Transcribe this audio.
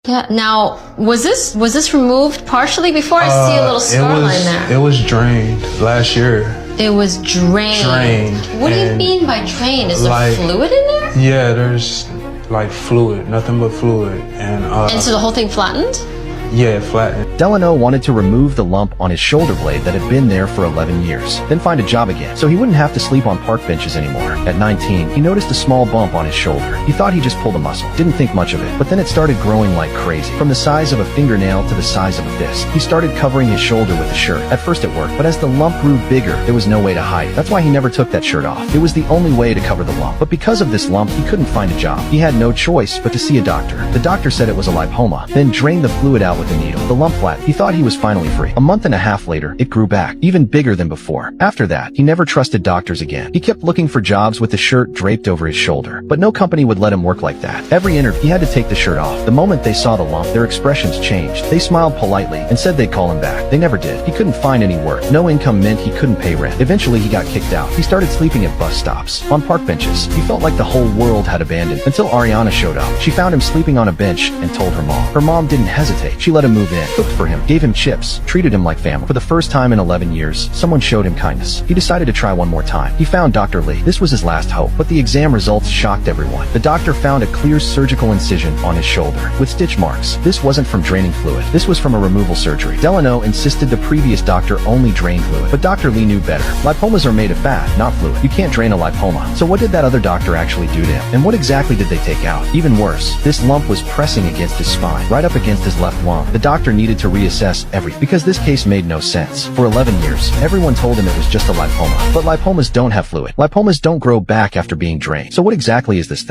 Yeah. Now, was this removed partially? Before I see a little scar line there. It was drained last year. It was drained. What do you mean by drained? Is there fluid in there? Yeah, there's like fluid, nothing but fluid, and so the whole thing flattened? Yeah, flattened. Delano wanted to remove the lump on his shoulder blade that had been there for 11 years, then find a job again, so he wouldn't have to sleep on park benches anymore. At 19, he noticed a small bump on his shoulder. He thought he just pulled a muscle, didn't think much of it, but then it started growing like crazy. From the size of a fingernail to the size of a fist. He started covering his shoulder with a shirt. At first it worked, but as the lump grew bigger, there was no way to hide it. That's why he never took that shirt off. It was the only way to cover the lump. But because of this lump, he couldn't find a job. He had no choice but to see a doctor. The doctor said it was a lipoma, then drained the fluid out with a needle. The lump flat. He thought he was finally free. A month and a half later, it grew back, even bigger than before. After that, he never trusted doctors again. He kept looking for jobs with the shirt draped over his shoulder, but no company would let him work like that. Every interview, he had to take the shirt off. The moment they saw the lump, their expressions changed. They smiled politely and said they'd call him back. They never did. He couldn't find any work. No income meant he couldn't pay rent. Eventually, he got kicked out. He started sleeping at bus stops, on park benches. He felt like the whole world had abandoned until Ariana showed up. She found him sleeping on a bench and told her mom. Her mom didn't hesitate. She let him move in, cooked for him, gave him chips, treated him like family. For the first time in 11 years, someone showed him kindness. He decided to try one more time. He found Dr. Lee. This was his last hope, but the exam results shocked everyone. The doctor found a clear surgical incision on his shoulder, with stitch marks. This wasn't from draining fluid. This was from a removal surgery. Delano insisted the previous doctor only drained fluid, but Dr. Lee knew better. Lipomas are made of fat, not fluid. You can't drain a lipoma. So what did that other doctor actually do to him? And what exactly did they take out? Even worse, this lump was pressing against his spine, right up against his left lung. The doctor needed to reassess everything, because this case made no sense. For 11 years, everyone told him it was just a lipoma. But lipomas don't have fluid. Lipomas don't grow back after being drained. So what exactly is this thing?